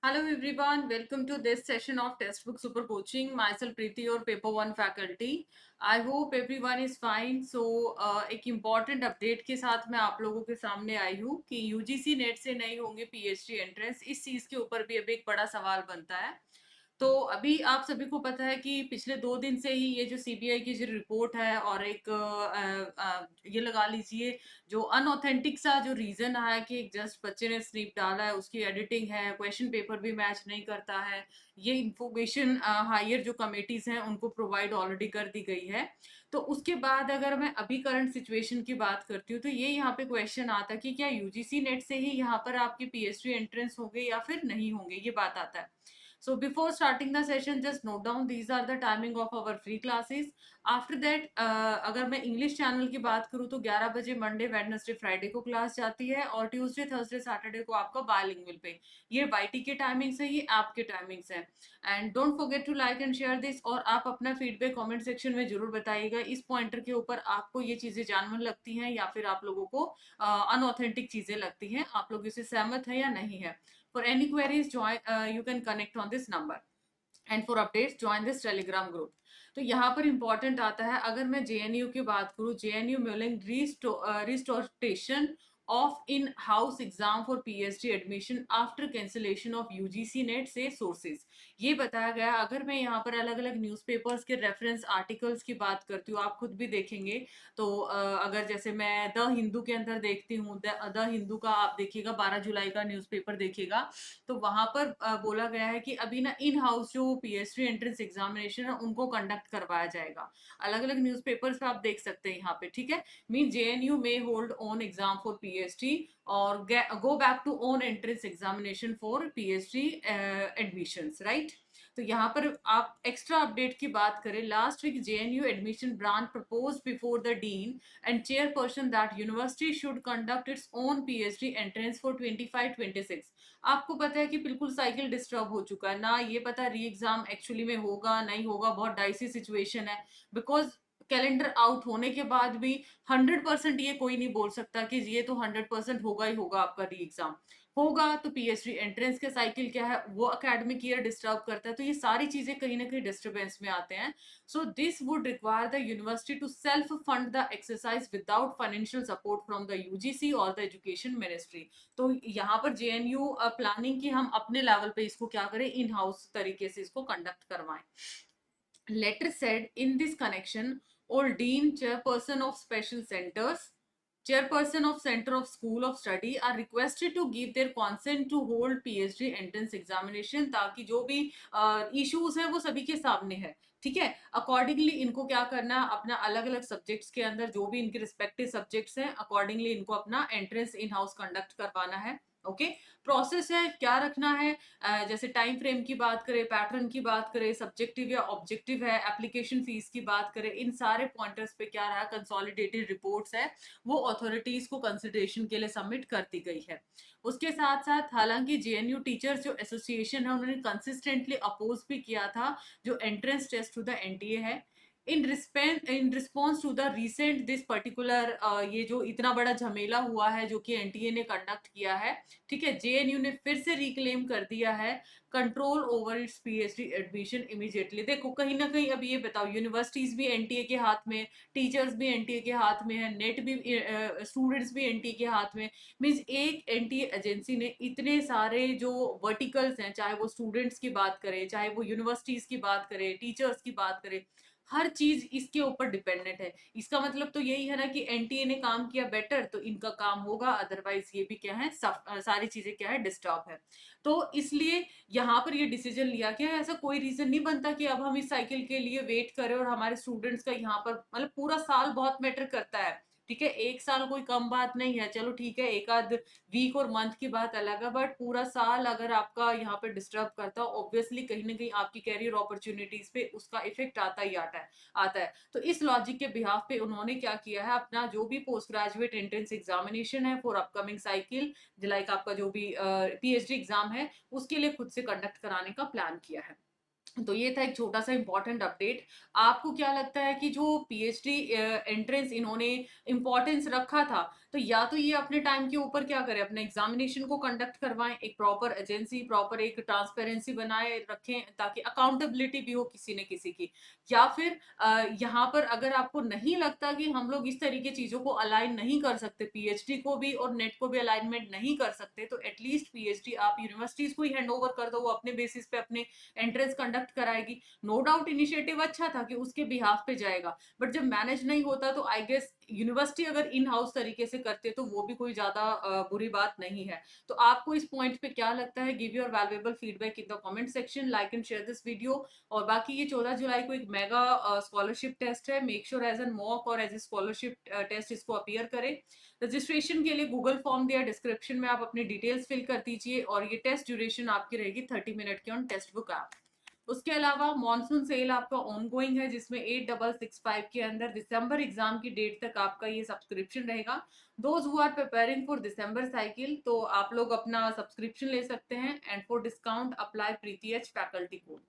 Hello everyone, welcome to this session of Textbook Super Coaching. Myself Preeti, your Paper 1 faculty. I hope everyone is fine. So एक important update के साथ मैं आप लोगों के सामने आई हूँ कि UGC नेट से नहीं होंगे PhD एंट्रेंस। इस चीज़ के ऊपर भी अभी एक बड़ा सवाल बनता है। तो अभी आप सभी को पता है कि पिछले 2 दिन से ही ये जो सीबीआई की जो रिपोर्ट है और एक ये लगा लीजिए जो अनऑथेंटिक सा जो रीजन आया कि एक जस्ट बच्चे ने स्लिप डाला है, उसकी एडिटिंग है, क्वेश्चन पेपर भी मैच नहीं करता है, ये इंफॉर्मेशन हायर जो कमेटीज हैं उनको प्रोवाइड ऑलरेडी कर दी गई है। तो उसके बाद अगर मैं अभी करंट सिचुएशन की बात करती हूँ तो ये यहाँ पे क्वेश्चन आता है कि क्या यूजीसी नेट से ही यहाँ पर आपकी पीएचडी एंट्रेंस होंगे या फिर नहीं होंगे, ये बात आता है। So before starting the session, just note down these are the timing of our free classes. After that, अगर मैं इंग्लिश चैनल की बात करूँ तो 11 बजे मंडे वेडनेसडे फ्राइडे को क्लास जाती है और ट्यूसडे थर्सडे सैटरडे को आपका बायलिंगुअल पे। ये वाईटी के टाइमिंग्स है, ये ऐप के टाइमिंग्स है। And don't forget to like and share this, और आप अपना फीडबैक कमेंट सेक्शन में जरूर बताइएगा इस पॉइंटर के ऊपर आपको ये चीजें जानवन लगती हैं या फिर आप लोगों को अनऑथेंटिक चीजें लगती हैं, आप लोग इससे सहमत है या नहीं है। For any queries, join. You can connect on this number. And for updates, join this Telegram group. तो यहाँ पर इंपॉर्टेंट आता है, अगर मैं जेएनयू की बात करूँ, JNU milling restoration of in house exam for PhD admission after cancellation of UGC net से सोर्सेज, ये बताया गया। अगर मैं यहाँ पर अलग अलग न्यूज़पेपर्स के रेफरेंस आर्टिकल्स की बात करती हूँ, आप खुद भी देखेंगे तो अगर जैसे मैं द हिंदू के अंदर देखती हूँ, द हिंदू का आप देखिएगा 12 जुलाई का न्यूज़पेपर देखिएगा, तो वहां पर बोला गया है कि अभी ना इन हाउस जो पीएचडी एंट्रेंस एग्जामिनेशन है उनको कंडक्ट करवाया जाएगा। अलग अलग न्यूज़पेपर्स पे आप देख सकते हैं यहाँ पे, ठीक है। Mean JNU may hold own exam for PhD और go back to own entrance examination for PhD admissions, right. तो यहाँ पर आप एक्स्ट्रा अपडेट की बात करें, last week JNU admission branch propose before the dean and chairperson that university should conduct its own PhD entrance for 25-26। आपको पता है कि बिल्कुल साइकिल डिस्टर्ब हो चुका है ना, ये पता री एग्जाम एक्चुअली में होगा नहीं होगा, बहुत डाइसी सिचुएशन है। बिकॉज कैलेंडर आउट होने के बाद भी 100% ये कोई नहीं बोल सकता कि ये तो 100% होगा ही होगा आपका री एग्जाम। होगा तो पीएचडी एंट्रेंस के साइकिल क्या है वो एकेडमिक ईयर डिस्टर्ब करता है, तो ये सारी चीजें कहीं ना कहीं डिस्टर्बेंस में आते हैं। So this would require the university to self-fund the exercise without financial support from the UGC or the Education Ministry। तो यहाँ पर JNU प्लानिंग की हम अपने लेवल पे इसको क्या करें, इन हाउस तरीके से इसको कंडक्ट करवाएं। Letter said in this connection, all dean, chairperson of special centers, chairperson of center of school of study are requested to give their consent to hold PhD entrance examination, ताकि जो भी issues है वो सभी के सामने है, ठीक है। अकॉर्डिंगली इनको क्या करना है, अपना अलग अलग सब्जेक्ट्स के अंदर जो भी इनके रिस्पेक्टिव सब्जेक्ट्स हैं अकॉर्डिंगली इनको अपना एंट्रेंस इन हाउस कंडक्ट करवाना है। ओके, प्रोसेस है क्या रखना है, जैसे टाइम फ्रेम की बात करें, पैटर्न की बात करें, सब्जेक्टिव या ऑब्जेक्टिव है, एप्लीकेशन फीस की बात करें, इन सारे पॉइंटर्स पे क्या रहा, कंसोलिडेटेड रिपोर्ट्स है वो अथॉरिटीज को कंसिडरेशन के लिए सबमिट कर दी गई है। उसके साथ साथ हालांकि जेएनयू टीचर्स जो एसोसिएशन है उन्होंने कंसिस्टेंटली अपोज भी किया था जो entrance test to the NTA है। In response to the recent this particular ये जो इतना बड़ा झमेला हुआ है जो कि एनटीए ने कंडक्ट किया है, ठीक है, जेएनयू ने फिर से रिक्लेम कर दिया है control over it's PhD admission immediately. देखो कहीं ना कहीं अब ये बताओ, यूनिवर्सिटीज भी एनटीए के हाथ में, टीचर्स भी एनटीए के हाथ में है, नेट भी स्टूडेंट्स भी एनटीए के हाथ में। मीन्स एक एनटीए एजेंसी ने इतने सारे जो वर्टिकल्स हैं, चाहे वो स्टूडेंट्स की बात करें, चाहे वो यूनिवर्सिटीज की बात करें, टीचर्स की बात करें, हर चीज इसके ऊपर डिपेंडेंट है। इसका मतलब तो यही है ना कि एनटीए ने काम किया बेटर तो इनका काम होगा, अदरवाइज ये भी क्या है, सारी चीजें क्या है, डिस्टर्ब है। तो इसलिए यहाँ पर ये डिसीजन लिया गया है। ऐसा कोई रीजन नहीं बनता कि अब हम इस साइकिल के लिए वेट करें, और हमारे स्टूडेंट्स का यहाँ पर मतलब पूरा साल बहुत मैटर करता है, ठीक है। एक साल कोई कम बात नहीं है, चलो ठीक है, एक आध वीक और मंथ की बात अलग है, बट पूरा साल अगर आपका यहाँ पे डिस्टर्ब करता है ऑब्वियसली कहीं ना कहीं आपकी कैरियर अपॉर्चुनिटीज पे उसका इफेक्ट आता ही आता है। तो इस लॉजिक के बिहाफ पे उन्होंने क्या किया है, अपना जो भी पोस्ट ग्रेजुएट एंट्रेंस एग्जामिनेशन है फॉर अपकमिंग साइकिल, लाइक आपका जो भी पीएचडी एग्जाम है उसके लिए खुद से कंडक्ट कराने का प्लान किया है। तो ये था एक छोटा सा इंपॉर्टेंट अपडेट। आपको क्या लगता है कि जो पीएचडी एंट्रेंस इन्होंने इंपॉर्टेंस रखा था, तो या तो ये अपने टाइम के ऊपर क्या करें, अपने एग्जामिनेशन को कंडक्ट करवाएं, एक प्रॉपर एजेंसी, प्रॉपर एक ट्रांसपेरेंसी बनाए रखें ताकि अकाउंटेबिलिटी भी हो किसी न किसी की। या फिर यहाँ पर अगर आपको नहीं लगता कि हम लोग इस तरीके चीजों को अलाइन नहीं कर सकते, पीएचडी को भी और नेट को भी अलाइनमेंट नहीं कर सकते, तो एटलीस्ट पीएचडी आप यूनिवर्सिटीज को ही हैंड ओवर कर दो, वो अपने बेसिस पे अपने एंट्रेंस कंडक्ट कराएगी। नो डाउट इनिशिएटिव अच्छा था कि उसके बिहाफ पे जाएगा, बट जब मैनेज नहीं होता तो आई गेस यूनिवर्सिटी अगर इन हाउस तरीके से करते तो वो भी कोई ज्यादा बुरी बात नहीं है। तो आपको इस पॉइंट पे क्या लगता है? Give your valuable feedback in the comment section, like and share this video. और बाकी ये 14 जुलाई को एक मेगा स्कॉलरशिप टेस्ट है, make sure as an mock और एज ए स्कॉलरशिप टेस्ट इसको अपीयर करें। रजिस्ट्रेशन के लिए गूगल फॉर्म दिया डिस्क्रिप्शन में, आप अपनी डिटेल्स फिल कर दीजिए और ये टेस्ट ड्यूरेशन आपकी रहेगी 30 मिनट की ऑन टेक्स्ट बुक ऐप। उसके अलावा मॉनसून सेल आपका ऑनगोइंग है जिसमें 8665 के अंदर दिसंबर एग्जाम की डेट तक आपका ये सब्सक्रिप्शन रहेगा। Those who are preparing for December cycle, तो आप लोग अपना सब्सक्रिप्शन ले सकते हैं and for discount apply Preeti H faculty code.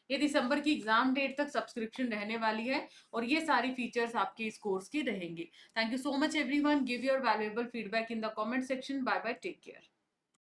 ये दिसंबर की एग्जाम डेट तक सब्सक्रिप्शन रहने वाली है और ये सारी फीचर्स आपके इस कोर्स की रहेंगे। Thank you so much everyone, give your valuable feedback in the comment section. Bye bye, take care.